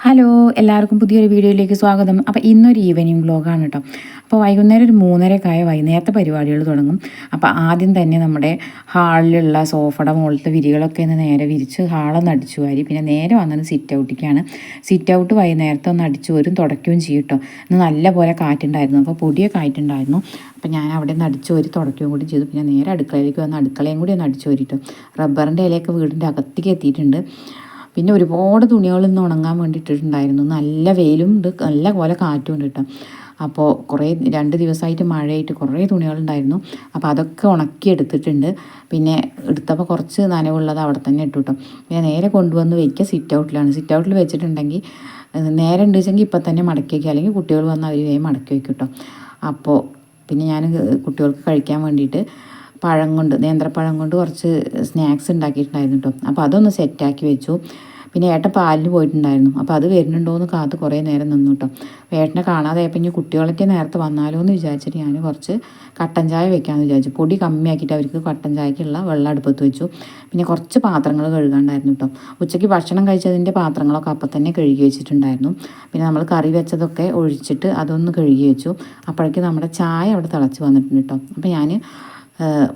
Hello, എല്ലാവർക്കും പുതിയൊരു വീഡിയോയിലേക്ക് സ്വാഗതം. അപ്പോൾ ഇന്നൊരു ഈവനിങ് വ്ലോഗാണ് കേട്ടോ. അപ്പോൾ വൈകുന്നേരം ഒരു 3:30 വൈകുന്നേരത്തെ പരിപാടികൾ തുടങ്ങും. അപ്പോൾ ആദ്യം തന്നെ നമ്മുടെ ഹാളിലുള്ള സോഫയുടെ മുകളിലത്തെ വിരികളൊക്കെ ഒന്ന് നേരെ വിരിച്ച് ഹാളൊന്ന് അടിച്ചു വാരി, പിന്നെ നേരെ വന്നത് സിറ്റ് ഔട്ടിലേക്കാണ്. സിറ്റ് ഔട്ട് വൈകുന്നേരത്തെ ഒന്ന് അടിച്ചു വരും തുടയ്ക്കുകയും ചെയ്യും കേട്ടോ. ഇന്ന് നല്ല പോലെ കാറ്റുണ്ടായിരുന്നു, അപ്പോൾ പൊടിയൊക്കെ ആയിട്ടുണ്ടായിരുന്നു. അപ്പോൾ ഞാൻ അവിടെ നിന്ന് അടിച്ചു വരി തുടയ്ക്കുകയും കൂടി ചെയ്തു. പിന്നെ നേരെ അടുക്കളയിലേക്ക് വന്ന് അടുക്കളയും കൂടി ഒന്ന് അടിച്ചു വരിട്ടോ. റബ്ബറിൻ്റെ ഇലയൊക്കെ വീടിൻ്റെ അകത്തേക്ക് എത്തിയിട്ടുണ്ട്. പിന്നെ ഒരുപാട് തുണികൾ ഇന്ന് ഉണങ്ങാൻ വേണ്ടി ഇട്ടിട്ടുണ്ടായിരുന്നു. നല്ല വെയിലും ഉണ്ട്, നല്ല പോലെ കാറ്റും ഉണ്ട് കേട്ടോ. അപ്പോൾ കുറേ 2 ദിവസമായിട്ട് മഴയായിട്ട് കുറേ തുണികളുണ്ടായിരുന്നു. അപ്പോൾ അതൊക്കെ ഉണക്കി എടുത്തിട്ടുണ്ട്. പിന്നെ എടുത്തപ്പോൾ കുറച്ച് നനവുള്ളത് അവിടെ തന്നെ ഇട്ടു കേട്ടോ. പിന്നെ നേരെ കൊണ്ടുവന്ന് വയ്ക്കുക സിറ്റ് ഔട്ടിലാണ്. സിറ്റ് ഔട്ടിൽ വെച്ചിട്ടുണ്ടെങ്കിൽ നേരെ ഉണ്ട് വെച്ചെങ്കിൽ ഇപ്പം തന്നെ മടക്കി വയ്ക്കുക, അല്ലെങ്കിൽ കുട്ടികൾ വന്ന് അവർ വേഗം മടക്കി വയ്ക്കും കേട്ടോ. അപ്പോൾ പിന്നെ ഞാൻ കുട്ടികൾക്ക് കഴിക്കാൻ വേണ്ടിയിട്ട് പഴം കൊണ്ട്, നേന്ത്രപ്പഴം കൊണ്ട് കുറച്ച് സ്നാക്സ് ഉണ്ടാക്കിയിട്ടുണ്ടായിരുന്നു കേട്ടോ. അപ്പോൾ അതൊന്ന് സെറ്റാക്കി വെച്ചു. പിന്നെ ഏട്ടൻ പാലിന് പോയിട്ടുണ്ടായിരുന്നു. അപ്പോൾ അത് വരുന്നുണ്ടോ എന്ന് കാത്ത് കുറേ നേരം നിന്നു കേട്ടോ. ഏട്ടനെ കാണാതായപ്പോൾ ഇനി കുട്ടികളൊക്കെ നേരത്തെ വന്നാലോ എന്ന് വിചാരിച്ചിട്ട് ഞാൻ കുറച്ച് കട്ടൻ ചായ വെക്കാമെന്ന് വിചാരിച്ചു. പൊടി കമ്മിയാക്കിയിട്ട് അവർക്ക് കട്ടൻ ചായക്കുള്ള വെള്ളം അടുപ്പത്ത് വെച്ചു. പിന്നെ കുറച്ച് പാത്രങ്ങൾ കഴുകാണ്ടായിരുന്നു കേട്ടോ. ഉച്ചയ്ക്ക് ഭക്ഷണം കഴിച്ചതിൻ്റെ പാത്രങ്ങളൊക്കെ അപ്പം തന്നെ കഴുകി വെച്ചിട്ടുണ്ടായിരുന്നു. പിന്നെ നമ്മൾ കറി വെച്ചതൊക്കെ ഒഴിച്ചിട്ട് അതൊന്ന് കഴുകി വെച്ചു. അപ്പോഴേക്ക് നമ്മുടെ ചായ അവിടെ തിളച്ച് വന്നിട്ടുണ്ട് കേട്ടോ. അപ്പോൾ ഞാൻ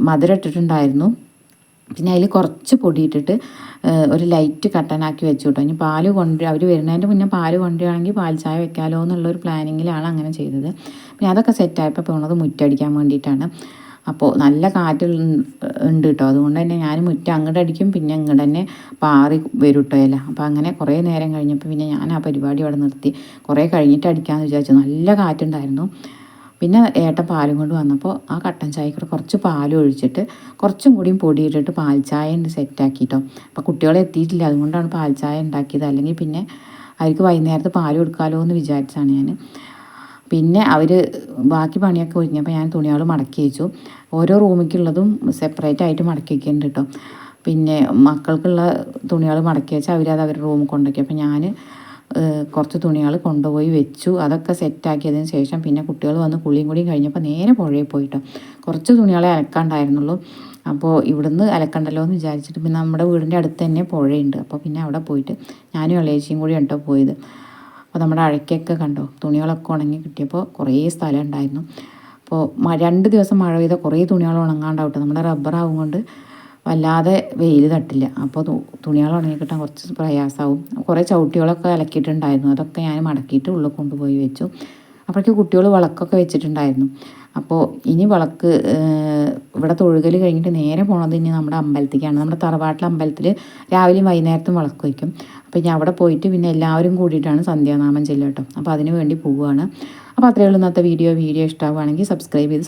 മധുരം ഇട്ടിട്ടുണ്ടായിരുന്നു. പിന്നെ അതിൽ കുറച്ച് പൊടി ഇട്ടിട്ട് ഒരു ലൈറ്റ് കട്ടനാക്കി വെച്ചു കേട്ടോ. ഇനി പാല് കൊണ്ട് അവർ വരുന്നതിൻ്റെ മുന്നേ പാല് കൊണ്ടുവരികയാണെങ്കിൽ പാൽ ചായ വെക്കാമല്ലോ എന്നുള്ളൊരു പ്ലാനിങ്ങിലാണ് അങ്ങനെ ചെയ്തത്. പിന്നെ അതൊക്കെ സെറ്റായപ്പോൾ പോണത് മുറ്റടിക്കാൻ വേണ്ടിയിട്ടാണ്. അപ്പോൾ നല്ല കാറ്റ് ഉണ്ട് കേട്ടോ. അതുകൊണ്ട് തന്നെ ഞാൻ മുറ്റം അങ്ങോട്ട് അടിക്കും, പിന്നെ ഇങ്ങോട്ട് തന്നെ പാറി വരും കേട്ടോ ഇല. അപ്പോൾ അങ്ങനെ കുറേ നേരം കഴിഞ്ഞപ്പോൾ പിന്നെ ഞാൻ ആ പരിപാടി അവിടെ നിർത്തി. കുറേ കഴിഞ്ഞിട്ട് അടിക്കാമെന്ന് വിചാരിച്ചു. നല്ല കാറ്റുണ്ടായിരുന്നു. പിന്നെ ഏട്ടൻ പാലും കൊണ്ട് വന്നപ്പോൾ ആ കട്ടൻ ചായക്കൂടെ കുറച്ച് പാലും ഒഴിച്ചിട്ട് കുറച്ചും കൂടിയും പൊടിയിട്ടിട്ട് പാൽ ചായ ഉണ്ട് സെറ്റാക്കിയിട്ടോ. അപ്പോൾ കുട്ടികളെ എത്തിയിട്ടില്ല, അതുകൊണ്ടാണ് പാൽ ചായ ഉണ്ടാക്കിയത്. അല്ലെങ്കിൽ പിന്നെ അവർക്ക് വൈകുന്നേരത്ത് പാൽ കൊടുക്കാമല്ലോ എന്ന് വിചാരിച്ചാണ് ഞാൻ. പിന്നെ അവർ ബാക്കി പണിയൊക്കെ ഒഴിഞ്ഞപ്പോൾ ഞാൻ തുണികൾ മടക്കി വെച്ചു. ഓരോ റൂമിലേക്കുള്ളതും സെപ്പറേറ്റ് ആയിട്ട് മടക്കി വയ്ക്കുന്നുണ്ട് കേട്ടോ. പിന്നെ മക്കൾക്കുള്ള തുണികൾ മടക്കി വെച്ചാൽ അവരത് അവരുടെ റൂമിൽ കൊണ്ടുവയ്ക്കും. അപ്പോൾ ഞാൻ കുറച്ച് തുണികൾ കൊണ്ടുപോയി വെച്ചു. അതൊക്കെ സെറ്റാക്കിയതിന് ശേഷം പിന്നെ കുട്ടികൾ വന്ന് കുളിയും കൂടിയും കഴിഞ്ഞപ്പോൾ നേരെ പുഴയിൽ പോയിട്ടോ. കുറച്ച് തുണികളെ അലക്കാണ്ടായിരുന്നുള്ളൂ. അപ്പോൾ ഇവിടുന്ന് അലക്കണ്ടല്ലോ എന്ന് വിചാരിച്ചിട്ട് പിന്നെ നമ്മുടെ വീടിൻ്റെ അടുത്ത് തന്നെ പുഴയുണ്ട്. അപ്പോൾ പിന്നെ അവിടെ പോയിട്ട് ഞാനും ഇളയച്ചിയും കൂടി കേട്ടോ പോയത്. അപ്പോൾ നമ്മുടെ അഴയ്ക്കൊക്കെ കണ്ടോ, തുണികളൊക്കെ ഉണങ്ങി കിട്ടിയപ്പോൾ കുറേ സ്ഥലം ഉണ്ടായിരുന്നു. അപ്പോൾ 2 ദിവസം മഴ പെയ്ത കുറേ തുണികൾ ഉണങ്ങാണ്ടാവട്ടെ. നമ്മുടെ റബ്ബറാവും കൊണ്ട് വല്ലാതെ വെയിൽ തട്ടില്ല. അപ്പോൾ തുണികൾ ഉണങ്ങി കിട്ടാൻ കുറച്ച് പ്രയാസമാവും. കുറേ ചവിട്ടികളൊക്കെ അലക്കിയിട്ടുണ്ടായിരുന്നു, അതൊക്കെ ഞാൻ മടക്കിയിട്ട് ഉള്ളിൽ കൊണ്ടുപോയി വെച്ചു. അപ്പോഴേക്ക് കുട്ടികൾ വിളക്കൊക്കെ വെച്ചിട്ടുണ്ടായിരുന്നു. അപ്പോൾ ഇനി വിളക്ക് ഇവിടെ തൊഴുകൽ കഴിഞ്ഞിട്ട് നേരെ പോണത് ഇനി നമ്മുടെ അമ്പലത്തേക്കാണ്. നമ്മുടെ തറവാട്ടിലെ അമ്പലത്തിൽ രാവിലെയും വൈകുന്നേരത്തും വിളക്ക് വയ്ക്കും. അപ്പോൾ ഇനി അവിടെ പോയിട്ട് പിന്നെ എല്ലാവരും കൂടിയിട്ടാണ് സന്ധ്യാനാമം ചെല്ലുക കേട്ടോ. അപ്പോൾ അതിന് വേണ്ടി പോവുകയാണ്. അപ്പോൾ അത്രയേ ഉള്ളൂ ഇന്നത്തെ വീഡിയോ. ഇഷ്ടമാവുകയാണെങ്കിൽ സബ്സ്ക്രൈബ് ചെയ്ത്